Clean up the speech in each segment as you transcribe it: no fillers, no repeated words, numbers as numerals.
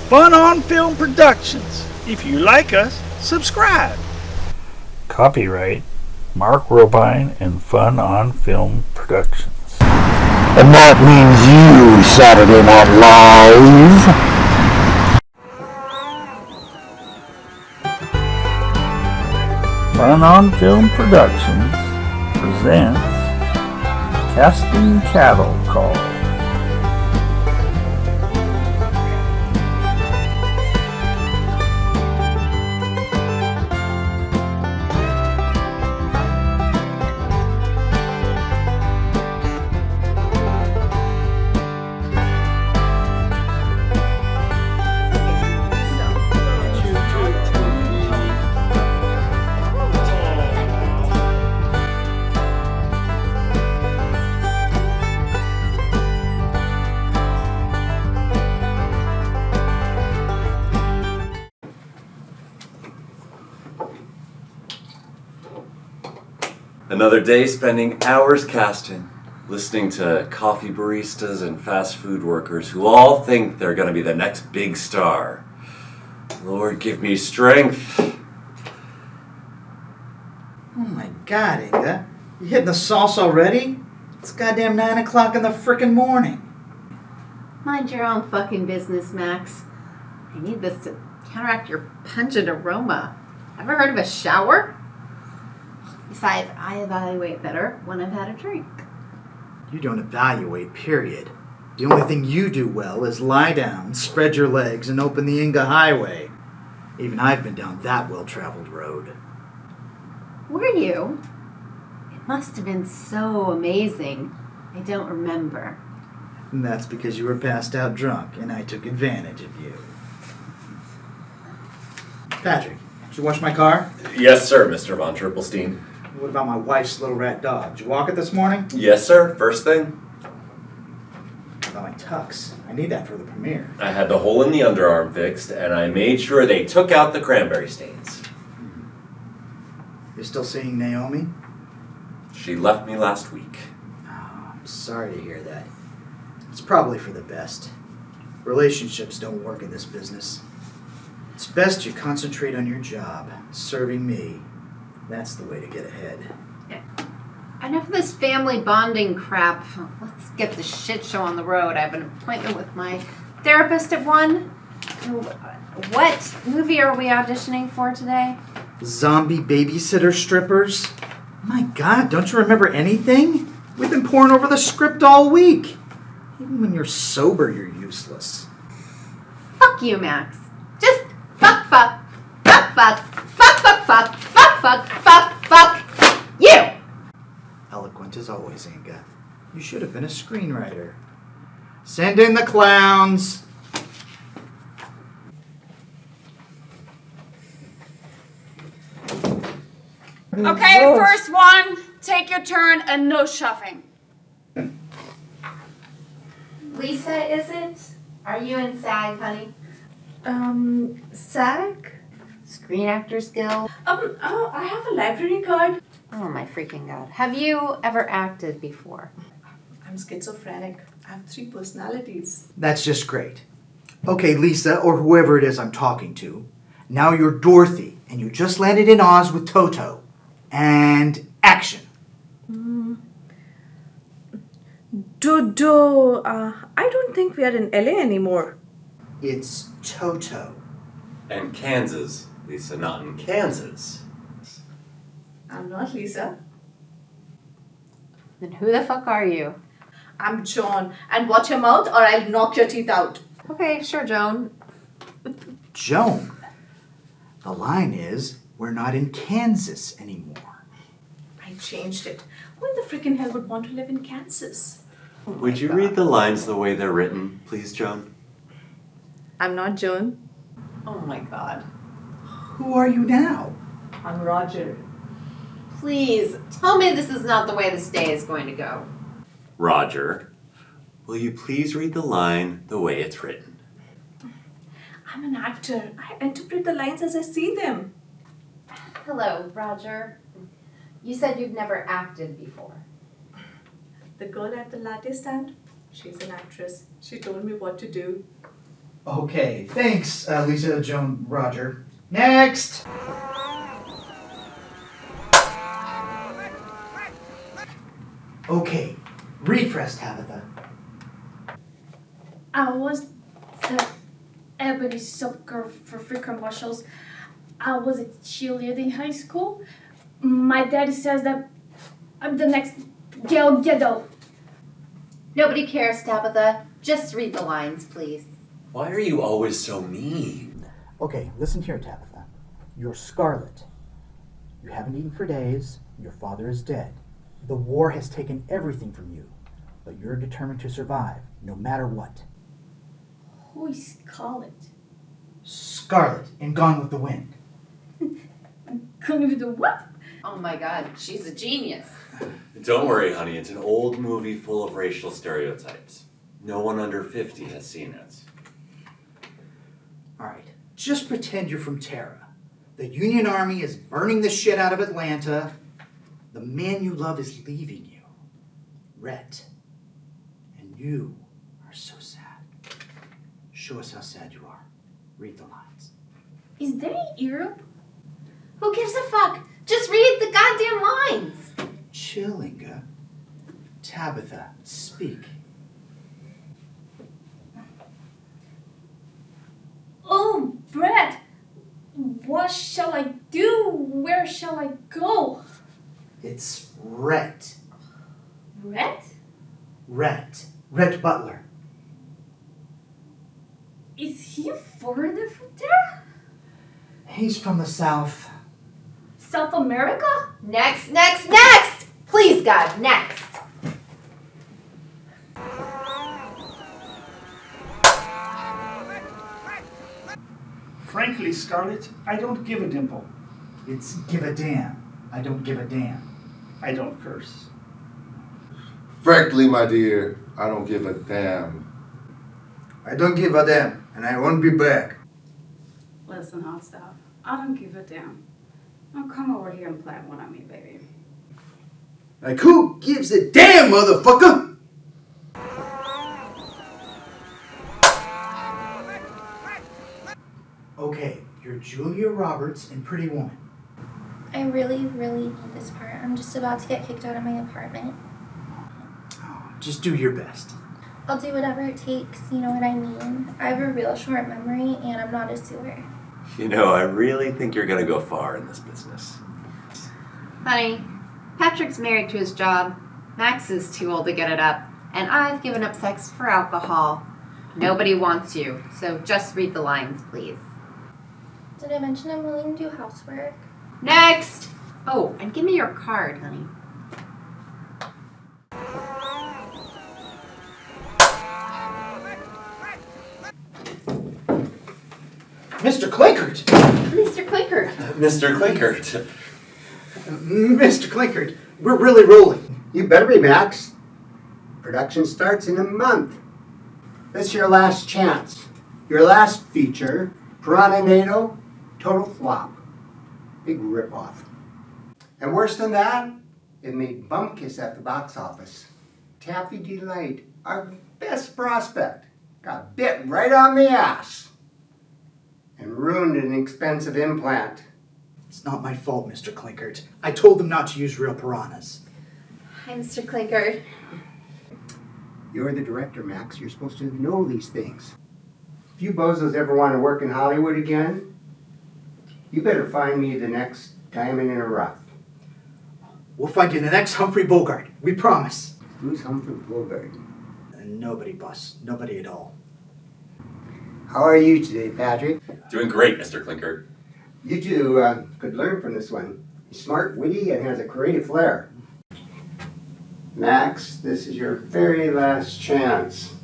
Fun on Film Productions. If you like us, subscribe. Copyright Mark Robijn and Fun on Film Productions. And that means you, Saturday Night Live. Fun on Film Productions presents Casting Cattle Call. Another day spending hours casting, listening to coffee baristas and fast food workers who all think they're going to be the next big star. Lord, give me strength. Oh my God, Inga. You hitting the sauce already? It's goddamn 9 o'clock in the frickin' morning. Mind your own fucking business, Max. I need this to counteract your pungent aroma. Ever heard of a shower? Besides, I evaluate better when I've had a drink. You don't evaluate, period. The only thing you do well is lie down, spread your legs, and open the Inga Highway. Even I've been down that well-traveled road. Were you? It must have been so amazing. I don't remember. And that's because you were passed out drunk, and I took advantage of you. Patrick, did you wash my car? Yes, sir, Mr. Von Triplestein. What about my wife's little rat dog? Did you walk it this morning? Yes, sir, first thing. What about my tux? I need that for the premiere. I had the hole in the underarm fixed, and I made sure they took out the cranberry stains. You're still seeing Naomi? She left me last week. Oh, I'm sorry to hear that. It's probably for the best. Relationships don't work in this business. It's best you concentrate on your job, serving me. That's the way to get ahead. Enough of this family bonding crap. Let's get the shit show on the road. I have an appointment with my therapist at 1. What movie are we auditioning for today? Zombie babysitter strippers? My God, don't you remember anything? We've been poring over the script all week. Even when you're sober, you're useless. Fuck you, Max. Just fuck, fuck, fuck, fuck, fuck, fuck, fuck, fuck, fuck, fuck, fuck, you! Eloquent as always, Inga. You should have been a screenwriter. Send in the clowns. Okay, first one, take your turn and no shoving. Lisa, is it? Are you in SAG, honey? SAG? Screen Actors Guild? Oh, I have a library card. Oh my freaking God. Have you ever acted before? I'm schizophrenic. I have 3 personalities. That's just great. Okay, Lisa, or whoever it is I'm talking to. Now you're Dorothy, and you just landed in Oz with Toto. And action. Dodo, I don't think we are in LA anymore. It's Toto. And Kansas, Lisa, not in Kansas. I'm not Lisa. Then who the fuck are you? I'm John. And watch your mouth or I'll knock your teeth out. Okay, sure, Joan. Joan. The line is, we're not in Kansas anymore. I changed it. Who in the frickin' hell would want to live in Kansas? Would you read the lines the way they're written, please, Joan? I'm not Joan. Oh my God. Who are you now? I'm Roger. Please, tell me this is not the way this day is going to go. Roger, will you please read the line the way it's written? I'm an actor. I interpret the lines as I see them. Hello, Roger. You said you've never acted before. The girl at the latte stand, she's an actress. She told me what to do. Okay, thanks, Lisa, Joan, Roger. Next! Okay, read for us, Tabitha. I was the everybody soccer for free commercials. I was a cheerleader in high school. My daddy says that I'm the next Gal Gadot. Nobody cares, Tabitha. Just read the lines, please. Why are you always so mean? Okay, listen here, Tabitha. You're Scarlet. You haven't eaten for days. Your father is dead. The war has taken everything from you, but you're determined to survive, no matter what. Who is Scarlet? Scarlet in Gone with the Wind. Couldn't even do what? Oh my god, she's a genius. Don't worry, honey. It's an old movie full of racial stereotypes. No one under 50 has seen it. Alright, just pretend you're from Terra. The Union Army is burning the shit out of Atlanta. The man you love is leaving you. Rhett. And you are so sad. Show us how sad you are. Read the lines. Is that in Europe? Who gives a fuck? Just read the goddamn lines. Chill, Inga. Tabitha, speak. Oh, Brett! What shall I do? Where shall I go? It's Rhett. Brett? Rhett. Rhett Butler. Is he a foreigner from there? He's from the South. South America? Next, next, next! Please, God, next. Frankly, Scarlett, I don't give a dimple. It's give a damn. I don't give a damn. I don't curse. Frankly, my dear, I don't give a damn. I don't give a damn, and I won't be back. Listen, hot stuff. I don't give a damn. Now come over here and plant one on me, baby. Like, who gives a damn, motherfucker? Okay, you're Julia Roberts in Pretty Woman. I really, really need this part. I'm just about to get kicked out of my apartment. Oh, just do your best. I'll do whatever it takes, you know what I mean? I have a real short memory, and I'm not a sewer. You know, I really think you're gonna go far in this business. Honey, Patrick's married to his job. Max is too old to get it up. And I've given up sex for alcohol. Nobody wants you, so just read the lines, please. Did I mention I'm willing to do housework? Next! Oh, and give me your card, honey. Mr. Clinkert! Mr. Clinkert. Mr. Clinkert. Mr. Clinkert, we're really rolling. You better be, Max. Production starts in a month. This is your last chance. Your last feature, Piranha NATO, total flop. Big ripoff. And worse than that, it made bumkiss at the box office. Taffy Delight, our best prospect, got bit right on the ass and ruined an expensive implant. It's not my fault, Mr. Clinkert. I told them not to use real piranhas. Hi, Mr. Clinkert. You're the director, Max. You're supposed to know these things. If you bozos ever want to work in Hollywood again, you better find me the next diamond in a rough. We'll find you the next Humphrey Bogart. We promise. Who's Humphrey Bogart? Nobody, boss. Nobody at all. How are you today, Patrick? Doing great, Mr. Clinkert. You two could learn from this one. He's smart, witty, and has a creative flair. Max, this is your very last chance.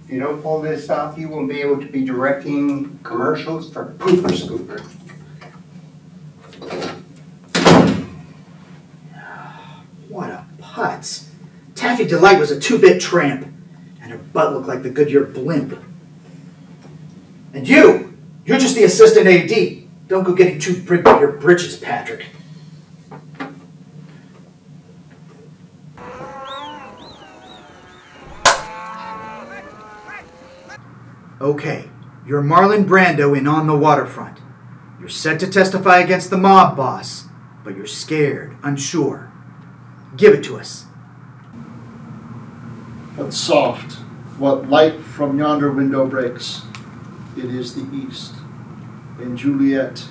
If you don't pull this off, you won't be able to be directing commercials for Pooper Scooper. What a putz. Taffy Delight was a 2-bit tramp, and her butt looked like the Goodyear blimp. And you're just the assistant AD. Don't go getting too big for your britches, Patrick. Okay, you're Marlon Brando in On the Waterfront. You're set to testify against the mob boss, but you're scared, unsure. Give it to us. What soft, what light from yonder window breaks. It is the east, and Juliet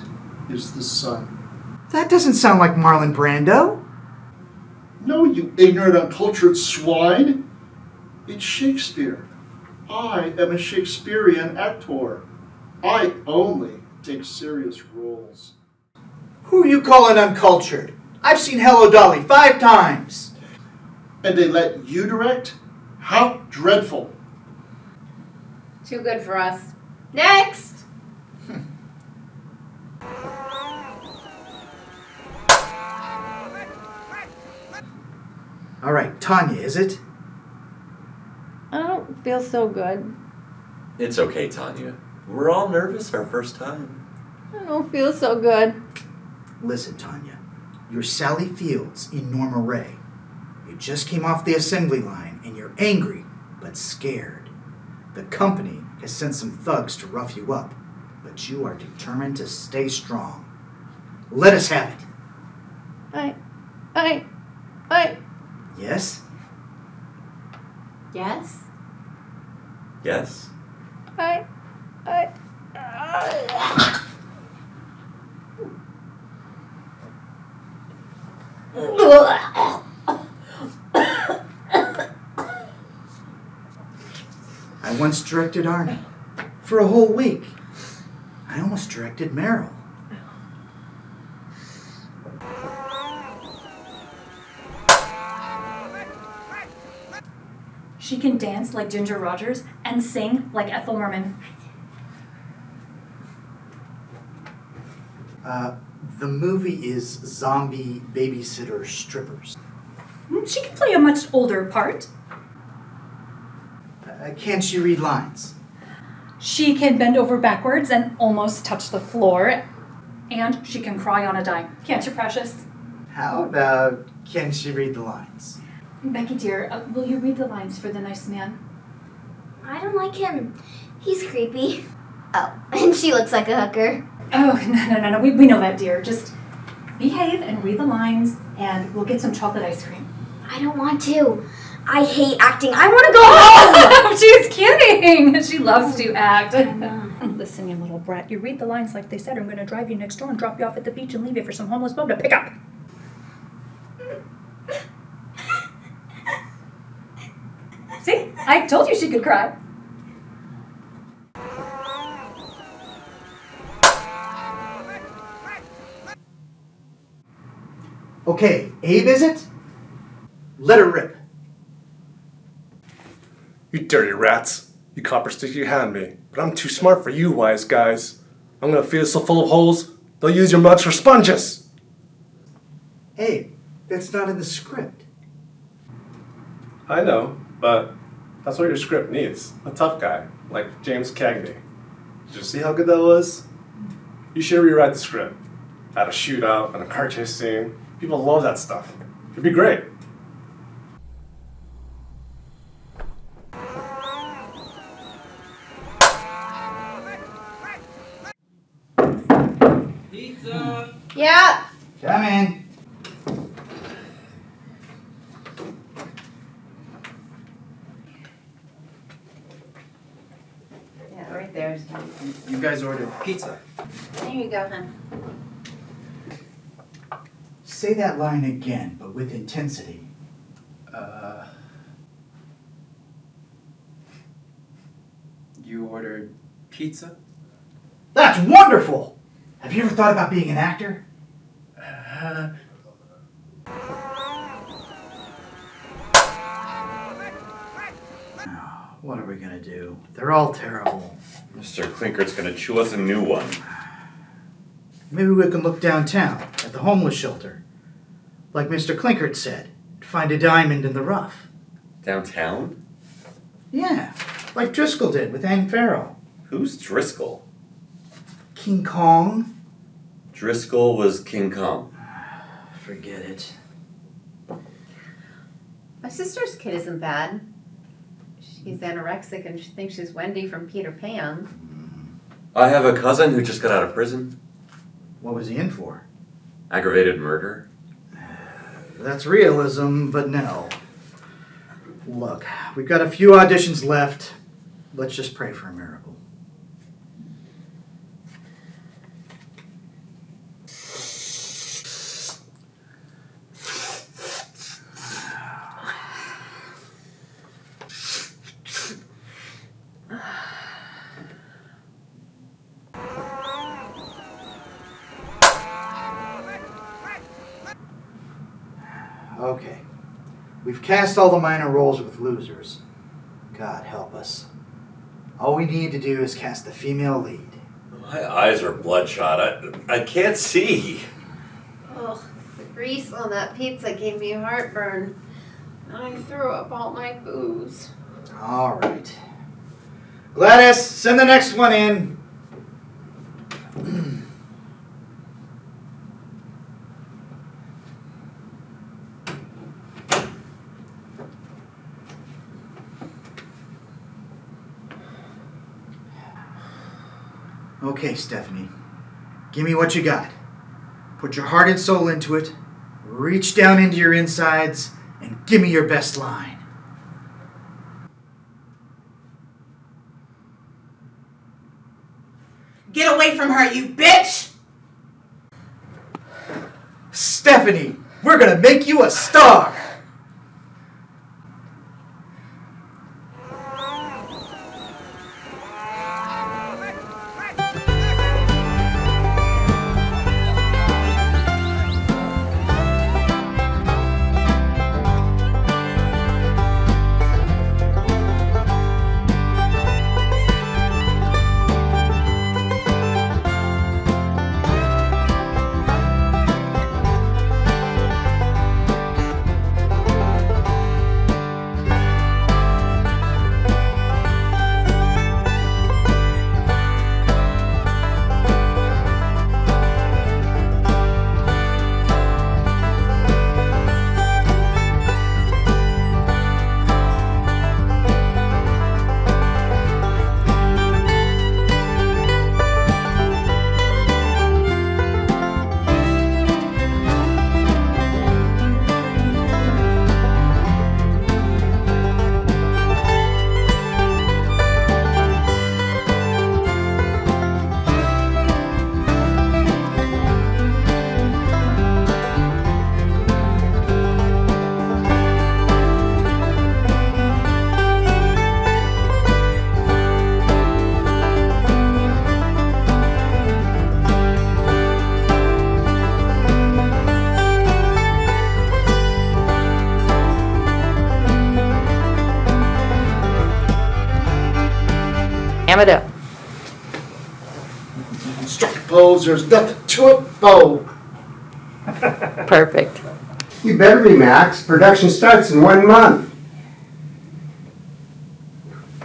is the sun. That doesn't sound like Marlon Brando. No, you ignorant, uncultured swine. It's Shakespeare. I am a Shakespearean actor. I only take serious roles. Who are you calling uncultured? I've seen Hello Dolly 5 times. And they let you direct? How dreadful. Too good for us. Next! All right, Tanya, is it? I don't feel so good. It's okay, Tanya. We're all nervous our first time. I don't feel so good. Listen, Tanya. You're Sally Fields in Norma Ray. You just came off the assembly line and you're angry but scared. The company has sent some thugs to rough you up, but you are determined to stay strong. Let us have it. I. Yes? Yes? Yes? I once directed Arnie for a whole week. I almost directed Meryl. She can dance like Ginger Rogers and sing like Ethel Merman. The movie is Zombie Babysitter Strippers. She can play a much older part. Can't she read lines? She can bend over backwards and almost touch the floor. And she can cry on a dime. Can't you, precious? How about can she read the lines? Becky, dear, will you read the lines for the nice man? I don't like him. He's creepy. Oh, and she looks like a hooker. Oh, no. We know that, dear. Just behave and read the lines, and we'll get some chocolate ice cream. I don't want to. I hate acting. I want to go home. She's kidding. She loves to act. Listen, you little brat. You read the lines like they said. I'm going to drive you next door and drop you off at the beach and leave you for some homeless bum to pick up. See? I told you she could cry. Okay, Abe, is it? Let her rip. You dirty rats. You copper stick you hand me. But I'm too smart for you wise guys. I'm gonna feed it so full of holes, they'll use your mouths for sponges. Abe, that's not in the script. I know, but that's what your script needs. A tough guy, like James Cagney. Did you see how good that was? You should rewrite the script. Add a shootout and a car chase scene. People love that stuff. It'd be great. Pizza! Yeah! Come in. Yeah, right there. You guys ordered pizza. There you go, hon. Say that line again, but with intensity. You ordered pizza? That's wonderful! Have you ever thought about being an actor? What are we gonna do? They're all terrible. Mr. Clinkert's gonna chew us a new one. Maybe we can look downtown, at the homeless shelter. Like Mr. Clinkert said, find a diamond in the rough. Downtown? Yeah, like Driscoll did with Ann Farrow. Who's Driscoll? King Kong? Driscoll was King Kong. Forget it. My sister's kid isn't bad. She's anorexic and she thinks she's Wendy from Peter Pan. I have a cousin who just got out of prison. What was he in for? Aggravated murder. That's realism, but no. Look, we've got a few auditions left. Let's just pray for a miracle. Okay. We've cast all the minor roles with losers. God help us. All we need to do is cast the female lead. My eyes are bloodshot. I can't see. Ugh, the grease on that pizza gave me heartburn. I threw up all my booze. All right. Gladys, send the next one in. Okay, Stephanie. Give me what you got. Put your heart and soul into it. Reach down into your insides and give me your best line. Get away from her, you bitch! Stephanie, we're gonna make you a star! Ham it up. Strike pose, there's nothing to it, foe. Perfect. You better be, Max. Production starts in 1 month.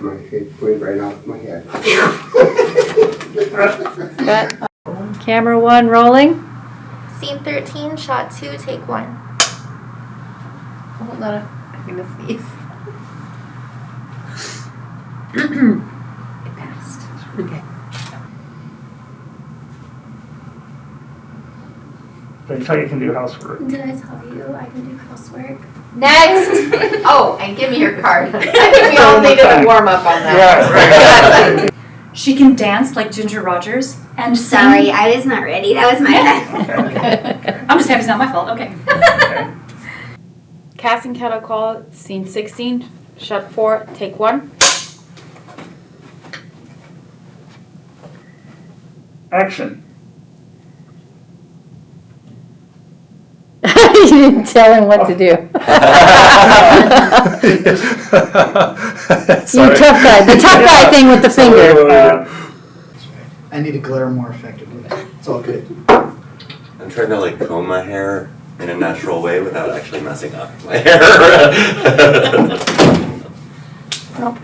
My head went right off my head. Cut. Camera 1 rolling. Scene 13, shot 2, take 1. Hold on, I'm gonna sneeze. It passed. Okay. They tell you can do housework. Did I tell you I can do housework? Next! Oh, and give me your card. I think we all needed a warm up on that. Right. She can dance like Ginger Rogers and sing. Sorry, I was not ready. That was my bad. I'm just happy it's not my fault. Okay. Casting cattle call, scene 16, shot 4, take 1. Action. You didn't tell him what to do. You tough guy. The tough guy thing with the finger. I need to glare more effectively. It's all good. I'm trying to comb my hair in a natural way without actually messing up my hair. Nope.